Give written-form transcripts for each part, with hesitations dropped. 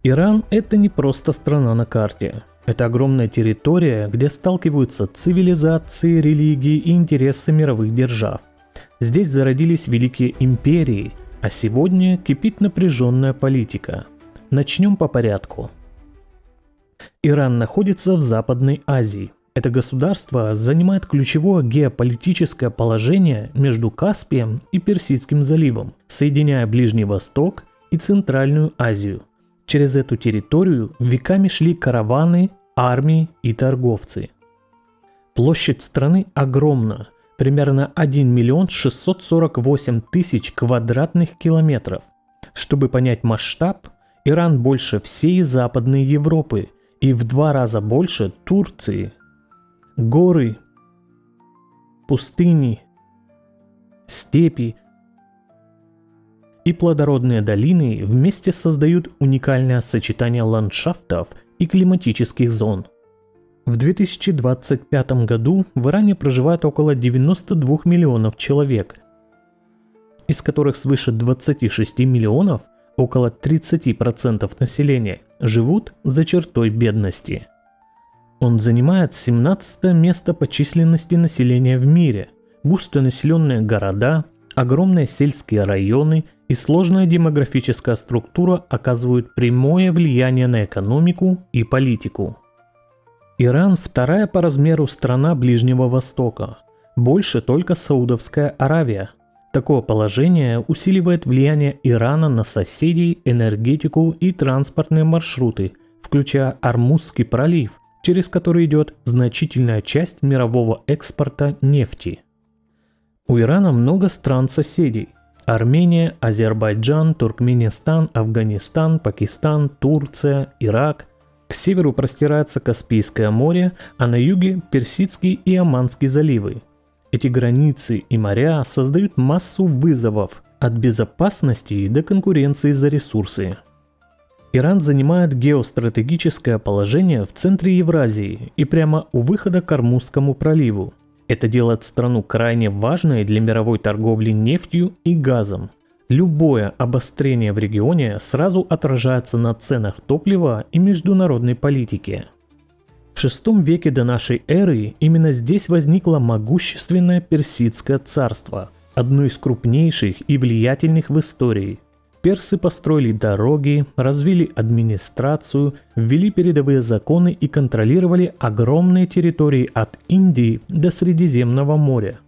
Иран – это не просто страна на карте. Это огромная территория, где сталкиваются цивилизации, религии и интересы мировых держав. Здесь зародились великие империи, а сегодня кипит напряженная политика. Начнем по порядку. Иран находится в Западной Азии. Это государство занимает ключевое геополитическое положение между Каспием и Персидским заливом, соединяя Ближний Восток и Центральную Азию. Через эту территорию веками шли караваны, армии и торговцы. Площадь страны огромна, примерно 1 миллион 648 тысяч квадратных километров. Чтобы понять масштаб, Иран больше всей Западной Европы и в 2 раза больше Турции. Горы, пустыни, степи и плодородные долины вместе создают уникальное сочетание ландшафтов и климатических зон. В 2025 году в Иране проживает около 92 миллионов человек, из которых свыше 26 миллионов, около 30% населения, живут за чертой бедности. Он занимает 17 место по численности населения в мире. Густонаселенные города, огромные сельские районы и сложная демографическая структура оказывают прямое влияние на экономику и политику. Иран – вторая по размеру страна Ближнего Востока. Больше только Саудовская Аравия. Такое положение усиливает влияние Ирана на соседей, энергетику и транспортные маршруты, включая Ормузский пролив, через который идет значительная часть мирового экспорта нефти. У Ирана много стран-соседей: Армения, Азербайджан, Туркменистан, Афганистан, Пакистан, Турция, Ирак. К северу простирается Каспийское море, а на юге – Персидский и Оманский заливы. Эти границы и моря создают массу вызовов, от безопасности до конкуренции за ресурсы. Иран занимает геостратегическое положение в центре Евразии и прямо у выхода к Ормузскому проливу. Это делает страну крайне важной для мировой торговли нефтью и газом. Любое обострение в регионе сразу отражается на ценах топлива и международной политике. В VI веке до нашей эры именно здесь возникло могущественное Персидское царство, одно из крупнейших и влиятельных в истории. Персы построили дороги, развили администрацию, ввели передовые законы и контролировали огромные территории от Индии до Средиземного моря.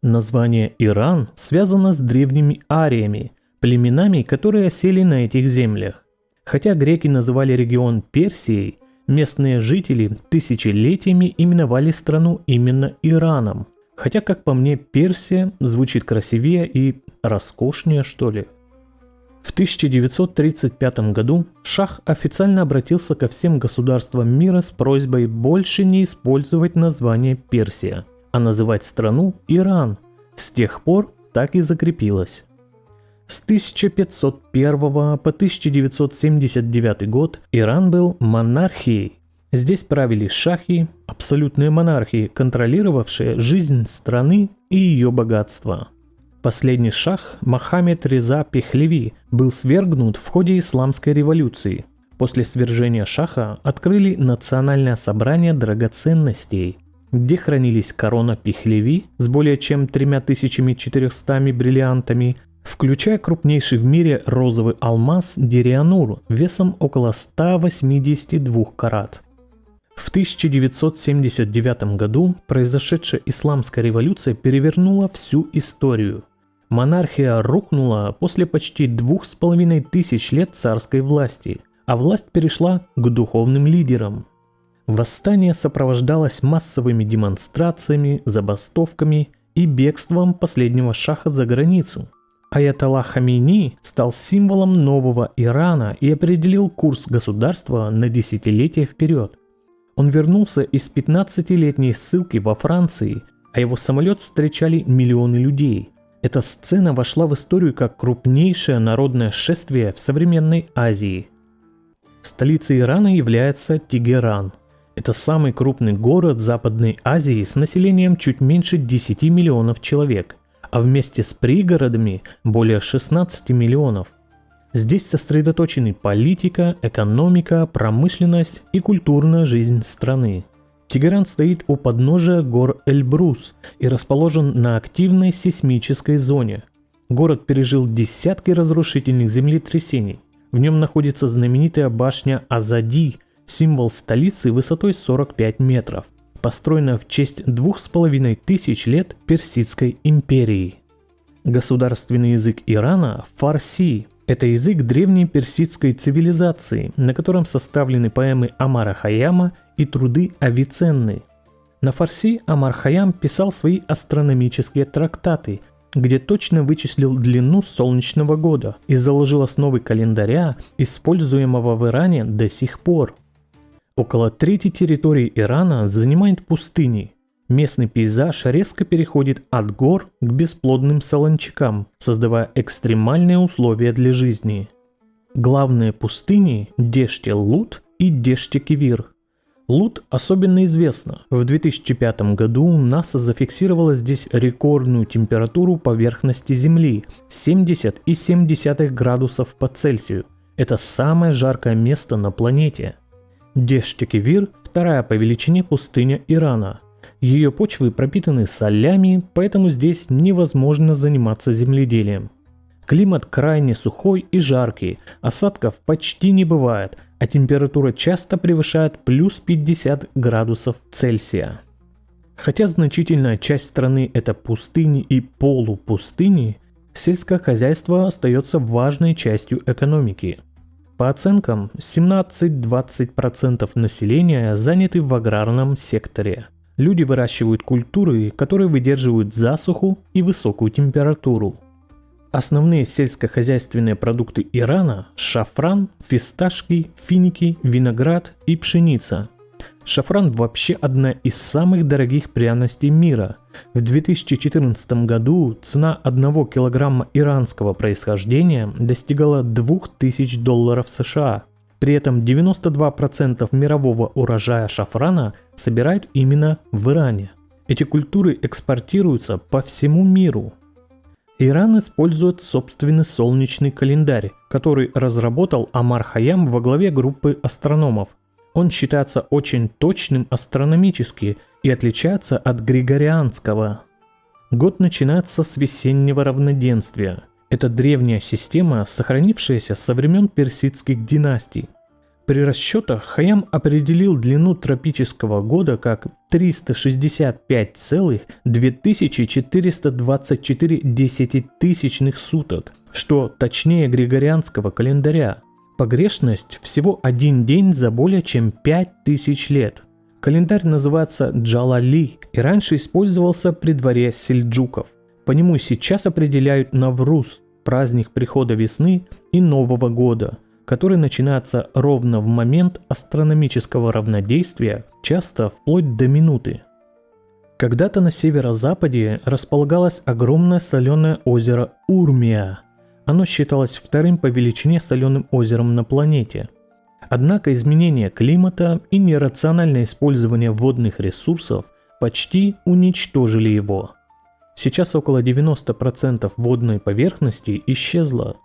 Название Иран связано с древними ариями, племенами, которые осели на этих землях. Хотя греки называли регион Персией, местные жители тысячелетиями именовали страну именно Ираном. Хотя, как по мне, Персия звучит красивее и роскошнее, что ли. В 1935 году шах официально обратился ко всем государствам мира с просьбой больше не использовать название Персия, а называть страну Иран. С тех пор так и закрепилось. С 1501 по 1979 год Иран был монархией. Здесь правили шахи, абсолютные монархии, контролировавшие жизнь страны и ее богатство. Последний шах, Мохаммед Реза Пехлеви, был свергнут в ходе Исламской революции. После свержения шаха открыли Национальное собрание драгоценностей, где хранились корона Пехлеви с более чем 3400 бриллиантами, включая крупнейший в мире розовый алмаз Дерианур весом около 182 карат. В 1979 году произошедшая Исламская революция перевернула всю историю. Монархия рухнула после почти 2500 лет царской власти, а власть перешла к духовным лидерам. Восстание сопровождалось массовыми демонстрациями, забастовками и бегством последнего шаха за границу. Аятолла Хамейни стал символом нового Ирана и определил курс государства на десятилетия вперед. Он вернулся из 15-летней ссылки во Франции, а его самолет встречали миллионы людей. Эта сцена вошла в историю как крупнейшее народное шествие в современной Азии. Столицей Ирана является Тегеран. Это самый крупный город Западной Азии с населением чуть меньше 10 миллионов человек, а вместе с пригородами более 16 миллионов. Здесь сосредоточены политика, экономика, промышленность и культурная жизнь страны. Тегеран стоит у подножия гор Эльбрус и расположен на активной сейсмической зоне. Город пережил десятки разрушительных землетрясений. В нем находится знаменитая башня Азади, символ столицы высотой 45 метров, построенная в честь 2500 лет Персидской империи. Государственный язык Ирана – фарси. Это язык древней персидской цивилизации, на котором составлены поэмы Омара Хайяма и труды Авиценны. На фарси Омар Хайям писал свои астрономические трактаты, где точно вычислил длину солнечного года и заложил основы календаря, используемого в Иране до сих пор. Около трети территории Ирана занимает пустыни. Местный пейзаж резко переходит от гор к бесплодным солончакам, создавая экстремальные условия для жизни. Главные пустыни – Деште-Лут и Деште-Кивир. Лут особенно известна. В 2005 году НАСА зафиксировала здесь рекордную температуру поверхности Земли – 70,7 градусов по Цельсию. Это самое жаркое место на планете. Деште-Кивир – вторая по величине пустыня Ирана. Ее почвы пропитаны солями, поэтому здесь невозможно заниматься земледелием. Климат крайне сухой и жаркий, осадков почти не бывает, а температура часто превышает плюс 50 градусов Цельсия. Хотя значительная часть страны – это пустыни и полупустыни, сельское хозяйство остается важной частью экономики. По оценкам, 17-20% населения заняты в аграрном секторе. Люди выращивают культуры, которые выдерживают засуху и высокую температуру. Основные сельскохозяйственные продукты Ирана – шафран, фисташки, финики, виноград и пшеница. Шафран вообще одна из самых дорогих пряностей мира. В 2014 году цена 1 килограмма иранского происхождения достигала $2000 США. При этом 92% мирового урожая шафрана собирают именно в Иране. Эти культуры экспортируются по всему миру. Иран использует собственный солнечный календарь, который разработал Омар Хайям во главе группы астрономов. Он считается очень точным астрономически и отличается от григорианского. Год начинается с весеннего равноденствия. Это древняя система, сохранившаяся со времен персидских династий. При расчетах Хайям определил длину тропического года как 365,2424 десятитысячных суток, что точнее григорианского календаря. Погрешность всего один день за более чем 5000 лет. Календарь называется Джалали и раньше использовался при дворе сельджуков. По нему сейчас определяют Навруз, праздник прихода весны и Нового года, который начинается ровно в момент астрономического равнодействия, часто вплоть до минуты. Когда-то на северо-западе располагалось огромное соленое озеро Урмия. Оно считалось вторым по величине соленым озером на планете. Однако изменение климата и нерациональное использование водных ресурсов почти уничтожили его. Сейчас около 90% водной поверхности исчезло.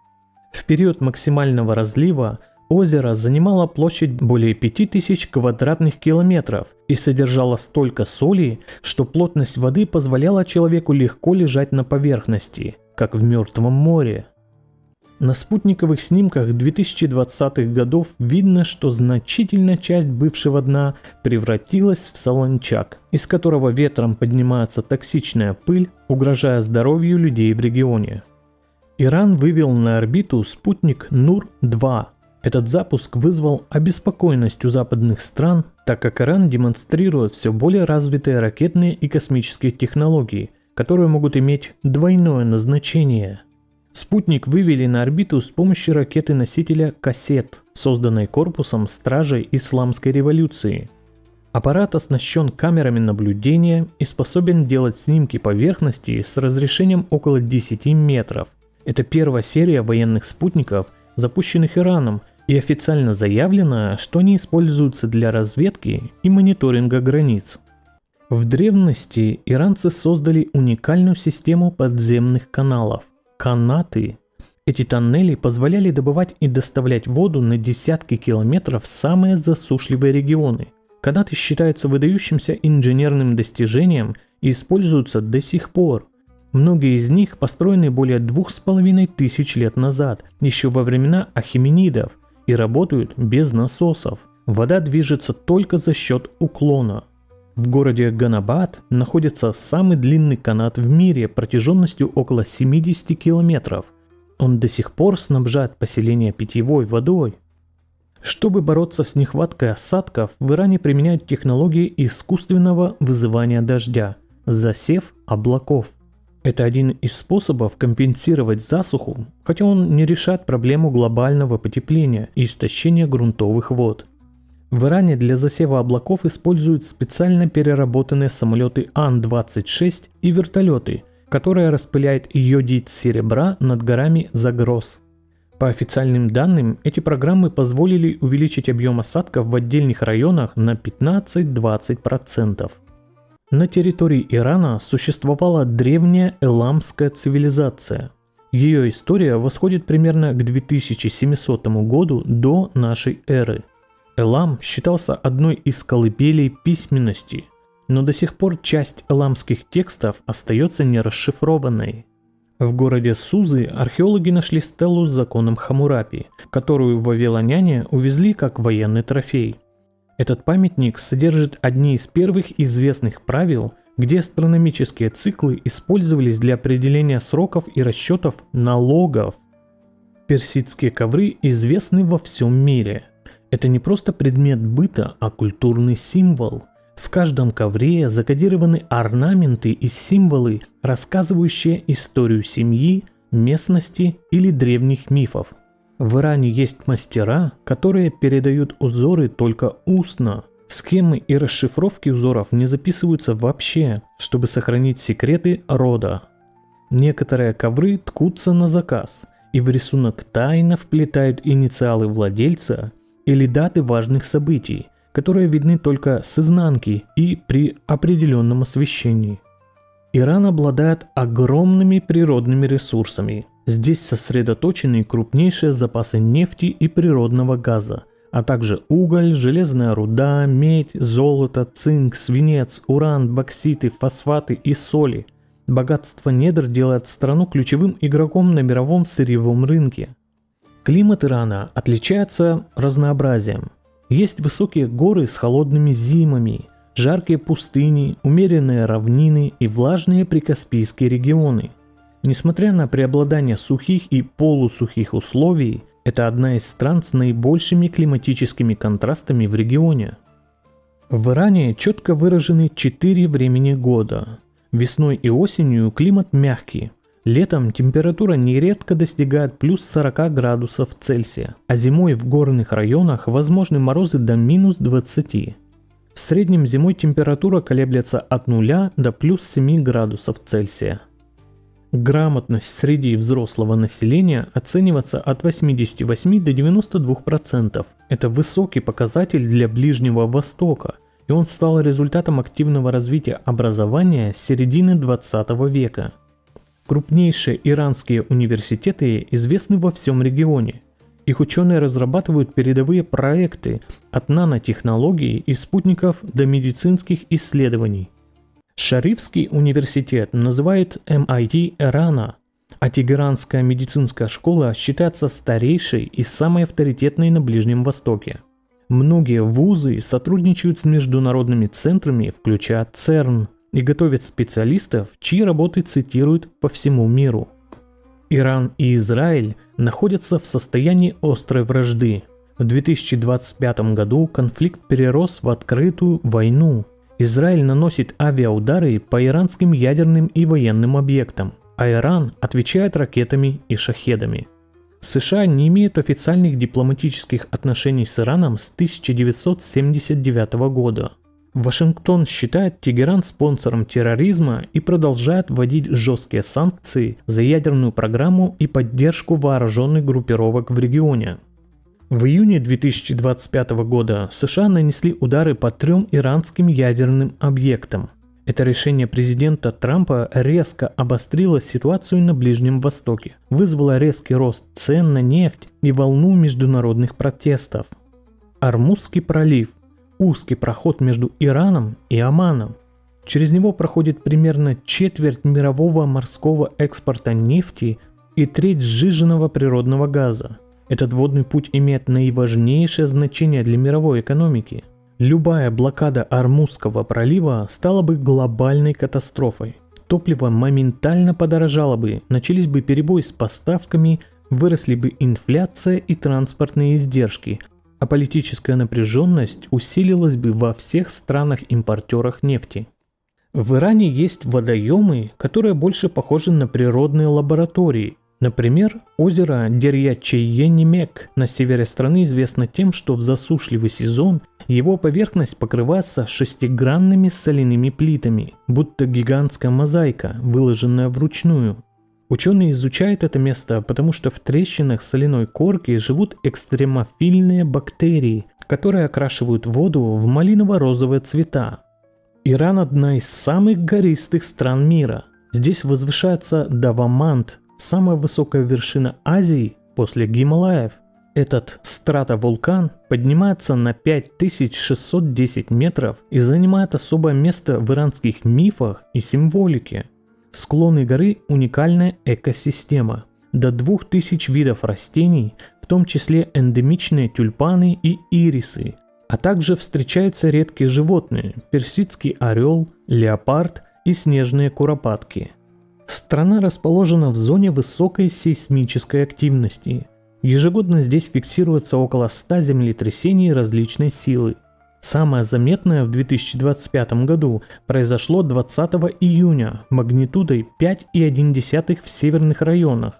В период максимального разлива озеро занимало площадь более 5000 квадратных километров и содержало столько соли, что плотность воды позволяла человеку легко лежать на поверхности, как в Мертвом море. На спутниковых снимках 2020-х годов видно, что значительная часть бывшего дна превратилась в солончак, из которого ветром поднимается токсичная пыль, угрожая здоровью людей в регионе. Иран вывел на орбиту спутник Нур-2. Этот запуск вызвал обеспокоенность у западных стран, так как Иран демонстрирует все более развитые ракетные и космические технологии, которые могут иметь двойное назначение. Спутник вывели на орбиту с помощью ракеты-носителя «Кассет», созданной корпусом Стражей Исламской революции. Аппарат оснащен камерами наблюдения и способен делать снимки поверхности с разрешением около 10 метров. Это первая серия военных спутников, запущенных Ираном, и официально заявлено, что они используются для разведки и мониторинга границ. В древности иранцы создали уникальную систему подземных каналов – канаты. Эти тоннели позволяли добывать и доставлять воду на десятки километров в самые засушливые регионы. Канаты считаются выдающимся инженерным достижением и используются до сих пор. Многие из них построены более 2500 лет назад, еще во времена ахеменидов, и работают без насосов. Вода движется только за счет уклона. В городе Ганабад находится самый длинный канат в мире протяженностью около 70 километров. Он до сих пор снабжает поселение питьевой водой. Чтобы бороться с нехваткой осадков, в Иране применяют технологии искусственного вызывания дождя – засев облаков. Это один из способов компенсировать засуху, хотя он не решает проблему глобального потепления и истощения грунтовых вод. В Иране для засева облаков используют специально переработанные самолеты Ан-26 и вертолеты, которые распыляют йодид серебра над горами Загроз. По официальным данным, эти программы позволили увеличить объем осадков в отдельных районах на 15-20%. На территории Ирана существовала древняя эламская цивилизация. Ее история восходит примерно к 2700 году до нашей эры. Элам считался одной из колыбелей письменности, но до сих пор часть эламских текстов остается нерасшифрованной. В городе Сузы археологи нашли стелу с законом Хаммурапи, которую вавилоняне увезли как военный трофей. Этот памятник содержит одни из первых известных правил, где астрономические циклы использовались для определения сроков и расчетов налогов. Персидские ковры известны во всем мире. Это не просто предмет быта, а культурный символ. В каждом ковре закодированы орнаменты и символы, рассказывающие историю семьи, местности или древних мифов. В Иране есть мастера, которые передают узоры только устно. Схемы и расшифровки узоров не записываются вообще, чтобы сохранить секреты рода. Некоторые ковры ткутся на заказ, и в рисунок тайно вплетают инициалы владельца или даты важных событий, которые видны только с изнанки и при определенном освещении. Иран обладает огромными природными ресурсами. Здесь сосредоточены крупнейшие запасы нефти и природного газа, а также уголь, железная руда, медь, золото, цинк, свинец, уран, бокситы, фосфаты и соли. Богатство недр делает страну ключевым игроком на мировом сырьевом рынке. Климат Ирана отличается разнообразием. Есть высокие горы с холодными зимами, жаркие пустыни, умеренные равнины и влажные прикаспийские регионы. Несмотря на преобладание сухих и полусухих условий, это одна из стран с наибольшими климатическими контрастами в регионе. В Иране четко выражены 4 времени года. Весной и осенью климат мягкий. Летом температура нередко достигает плюс 40 градусов Цельсия, а зимой в горных районах возможны морозы до минус 20. В среднем зимой температура колеблется от 0 до плюс 7 градусов Цельсия. Грамотность среди взрослого населения оценивается от 88 до 92%. Это высокий показатель для Ближнего Востока, и он стал результатом активного развития образования с середины 20 века. Крупнейшие иранские университеты известны во всем регионе. Их ученые разрабатывают передовые проекты от нанотехнологий и спутников до медицинских исследований. Шарифский университет называют MIT Ирана, а Тегеранская медицинская школа считается старейшей и самой авторитетной на Ближнем Востоке. Многие вузы сотрудничают с международными центрами, включая ЦЕРН, и готовят специалистов, чьи работы цитируют по всему миру. Иран и Израиль находятся в состоянии острой вражды. В 2025 году конфликт перерос в открытую войну. Израиль наносит авиаудары по иранским ядерным и военным объектам, а Иран отвечает ракетами и шахедами. США не имеют официальных дипломатических отношений с Ираном с 1979 года. Вашингтон считает Тегеран спонсором терроризма и продолжает вводить жесткие санкции за ядерную программу и поддержку вооруженных группировок в регионе. В июне 2025 года США нанесли удары по 3 иранским ядерным объектам. Это решение президента Трампа резко обострило ситуацию на Ближнем Востоке, вызвало резкий рост цен на нефть и волну международных протестов. Ормузский пролив – узкий проход между Ираном и Оманом. Через него проходит примерно четверть мирового морского экспорта нефти и треть сжиженного природного газа. Этот водный путь имеет наиважнейшее значение для мировой экономики. Любая блокада Ормузского пролива стала бы глобальной катастрофой. Топливо моментально подорожало бы, начались бы перебои с поставками, выросли бы инфляция и транспортные издержки, а политическая напряженность усилилась бы во всех странах-импортерах нефти. В Иране есть водоемы, которые больше похожи на природные лаборатории. Например, озеро Дерья-Чейени-Мек на севере страны известно тем, что в засушливый сезон его поверхность покрывается шестигранными соляными плитами, будто гигантская мозаика, выложенная вручную. Ученые изучают это место, потому что в трещинах соляной корки живут экстремофильные бактерии, которые окрашивают воду в малиново-розовые цвета. Иран – одна из самых гористых стран мира. Здесь возвышается Давамант, самая высокая вершина Азии после Гималаев. Этот стратовулкан поднимается на 5610 метров и занимает особое место в иранских мифах и символике. Склоны горы – уникальная экосистема. До 2000 видов растений, в том числе эндемичные тюльпаны и ирисы, а также встречаются редкие животные – персидский орел, леопард и снежные куропатки. Страна расположена в зоне высокой сейсмической активности. Ежегодно здесь фиксируется около 100 землетрясений различной силы. Самое заметное в 2025 году произошло 20 июня магнитудой 5,1 в северных районах.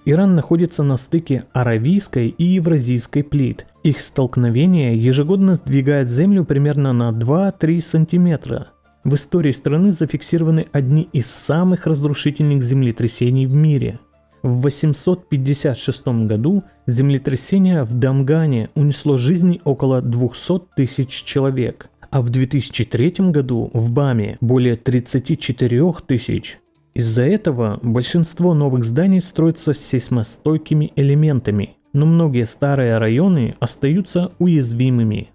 Иран находится на стыке аравийской и евразийской плит. Их столкновение ежегодно сдвигает землю примерно на 2-3 сантиметра. В истории страны зафиксированы одни из самых разрушительных землетрясений в мире. В 856 году землетрясение в Дамгане унесло жизни около 200 тысяч человек, а в 2003 году в Баме более 34 тысяч. Из-за этого большинство новых зданий строятся с сейсмостойкими элементами, но многие старые районы остаются уязвимыми.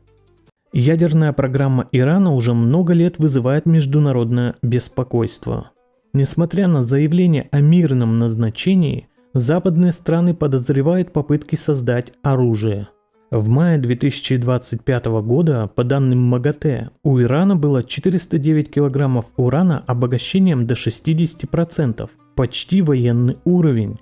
Ядерная программа Ирана уже много лет вызывает международное беспокойство. Несмотря на заявление о мирном назначении, западные страны подозревают попытки создать оружие. В мае 2025 года, по данным МАГАТЭ, у Ирана было 409 килограммов урана обогащением до 60%, почти военный уровень.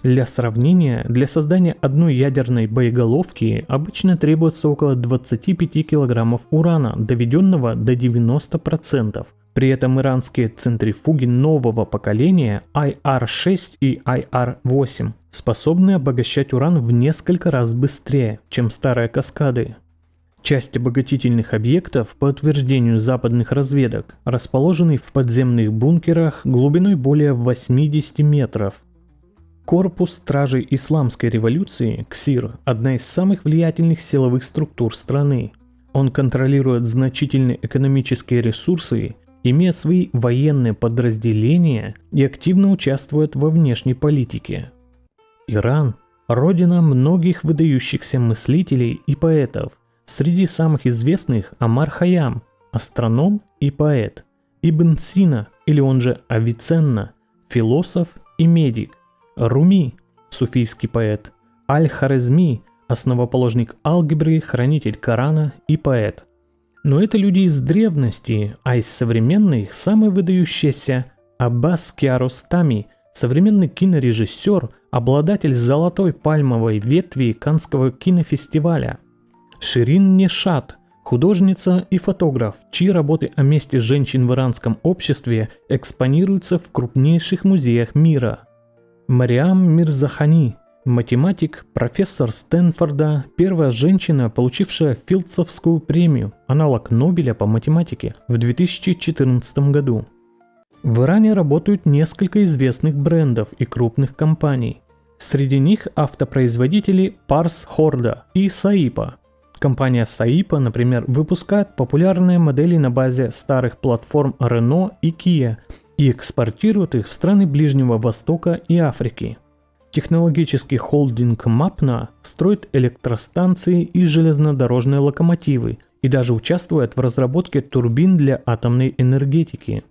Для сравнения, для создания одной ядерной боеголовки обычно требуется около 25 килограммов урана, доведенного до 90%. При этом иранские центрифуги нового поколения IR-6 и IR-8 способны обогащать уран в несколько раз быстрее, чем старые каскады. Часть обогатительных объектов, по утверждению западных разведок, расположены в подземных бункерах глубиной более 80 метров. Корпус стражей исламской революции, КСИР, одна из самых влиятельных силовых структур страны. Он контролирует значительные экономические ресурсы, имеет свои военные подразделения и активно участвует во внешней политике. Иран – родина многих выдающихся мыслителей и поэтов. Среди самых известных Омар Хайям, астроном и поэт, Ибн Сина, или он же Авиценна, философ и медик, Руми, суфийский поэт, Аль-Хорезми, основоположник алгебры, хранитель Корана и поэт. Но это люди из древности, а из современных самый выдающийся Аббас Киаростами, современный кинорежиссер, обладатель золотой пальмовой ветви Каннского кинофестиваля. Ширин Нишат, художница и фотограф, чьи работы о месте женщин в иранском обществе экспонируются в крупнейших музеях мира. Мариам Мирзахани, математик, профессор Стэнфорда, первая женщина, получившая Филдсовскую премию, аналог Нобеля по математике, в 2014 году. В Иране работают несколько известных брендов и крупных компаний. Среди них автопроизводители Pars Horda и Saipa. Компания Saipa, например, выпускает популярные модели на базе старых платформ Renault и Kia и экспортирует их в страны Ближнего Востока и Африки. Технологический холдинг Mapna строит электростанции и железнодорожные локомотивы и даже участвует в разработке турбин для атомной энергетики.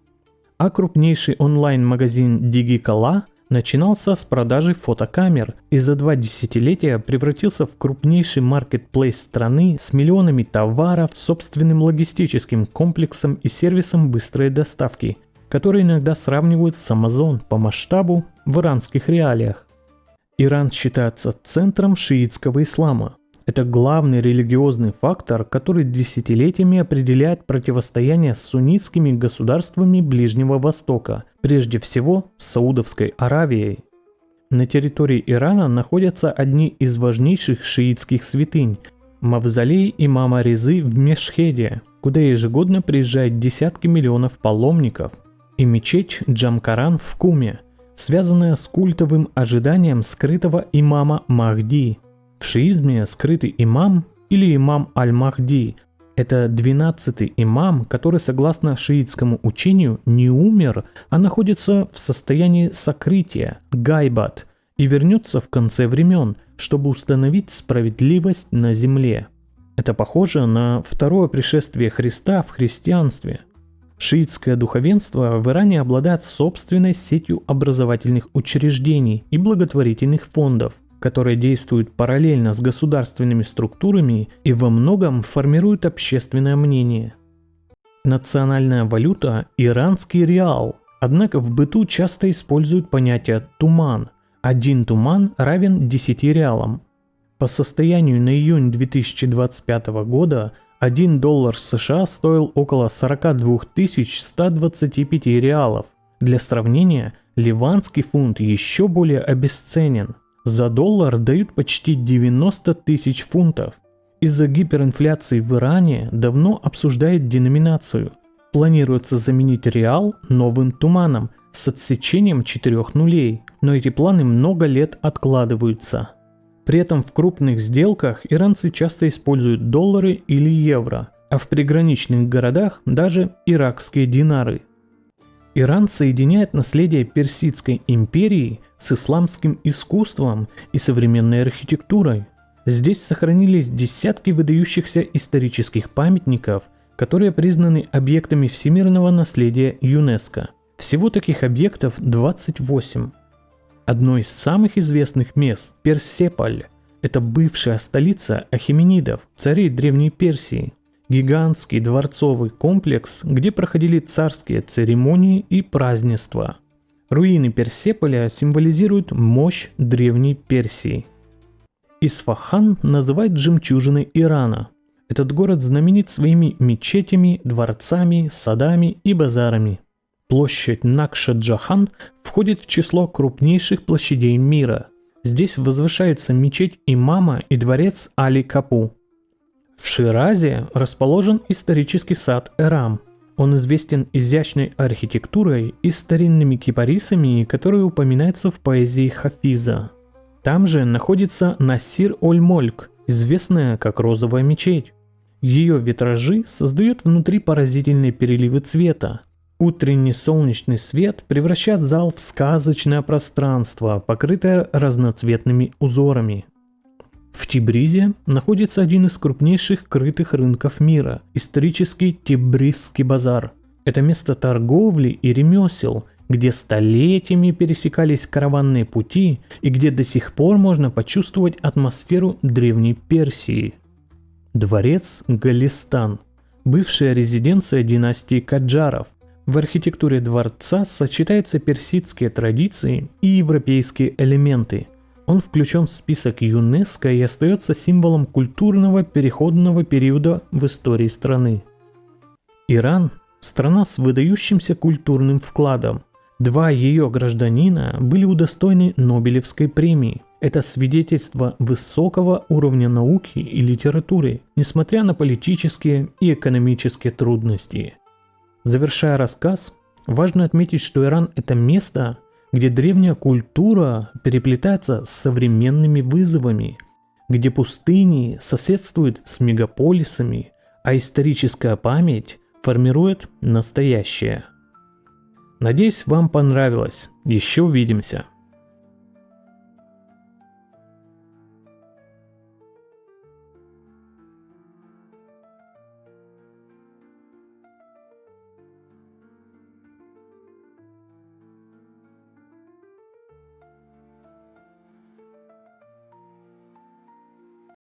А крупнейший онлайн-магазин DigiCola начинался с продажи фотокамер и за 2 десятилетия превратился в крупнейший маркетплейс страны с миллионами товаров, собственным логистическим комплексом и сервисом быстрой доставки, который иногда сравнивают с Amazon по масштабу в иранских реалиях. Иран считается центром шиитского ислама. Это главный религиозный фактор, который десятилетиями определяет противостояние с суннитскими государствами Ближнего Востока, прежде всего с Саудовской Аравией. На территории Ирана находятся одни из важнейших шиитских святынь – мавзолей имама Резы в Мешхеде, куда ежегодно приезжают десятки миллионов паломников, и мечеть Джамкаран в Куме, связанная с культовым ожиданием скрытого имама Махди. В шиизме скрытый имам или имам Аль-Махди – это 12-й имам, который, согласно шиитскому учению, не умер, а находится в состоянии сокрытия, гайбат, и вернется в конце времен, чтобы установить справедливость на земле. Это похоже на второе пришествие Христа в христианстве. Шиитское духовенство в Иране обладает собственной сетью образовательных учреждений и благотворительных фондов, которые действуют параллельно с государственными структурами и во многом формируют общественное мнение. Национальная валюта – иранский реал, однако в быту часто используют понятие «туман». 1 туман равен 10 реалам. По состоянию на июнь 2025 года $1 США стоил около 42 125 реалов. Для сравнения, ливанский фунт еще более обесценен. За $1 дают почти 90 тысяч фунтов. Из-за гиперинфляции в Иране давно обсуждают деноминацию. Планируется заменить реал новым туманом с отсечением 4 нулей, но эти планы много лет откладываются. При этом в крупных сделках иранцы часто используют доллары или евро, а в приграничных городах даже иракские динары. Иран соединяет наследие Персидской империи с исламским искусством и современной архитектурой. Здесь сохранились десятки выдающихся исторических памятников, которые признаны объектами всемирного наследия ЮНЕСКО. Всего таких объектов 28. Одно из самых известных мест – Персеполь. Это бывшая столица ахеменидов, царей Древней Персии. Гигантский дворцовый комплекс, где проходили царские церемонии и празднества. Руины Персеполя символизируют мощь Древней Персии. Исфахан называют жемчужиной Ирана. Этот город знаменит своими мечетями, дворцами, садами и базарами. Площадь Накша-Джахан входит в число крупнейших площадей мира. Здесь возвышаются мечеть имама и дворец Али-Капу. В Ширазе расположен исторический сад Эрам. Он известен изящной архитектурой и старинными кипарисами, которые упоминаются в поэзии Хафиза. Там же находится Насир-Оль-Мольк, известная как розовая мечеть. Ее витражи создают внутри поразительные переливы цвета. Утренний солнечный свет превращает зал в сказочное пространство, покрытое разноцветными узорами. В Тибризе находится один из крупнейших крытых рынков мира – исторический Тибризский базар. Это место торговли и ремесел, где столетиями пересекались караванные пути и где до сих пор можно почувствовать атмосферу Древней Персии. Дворец Голестан – бывшая резиденция династии Каджаров. В архитектуре дворца сочетаются персидские традиции и европейские элементы. Он включен в список ЮНЕСКО и остается символом культурного переходного периода в истории страны. Иран – страна с выдающимся культурным вкладом. 2 ее гражданина были удостоены Нобелевской премии. Это свидетельство высокого уровня науки и литературы, несмотря на политические и экономические трудности. Завершая рассказ, важно отметить, что Иран – это место, где древняя культура переплетается с современными вызовами, где пустыни соседствуют с мегаполисами, а историческая память формирует настоящее. Надеюсь, вам понравилось. Еще увидимся.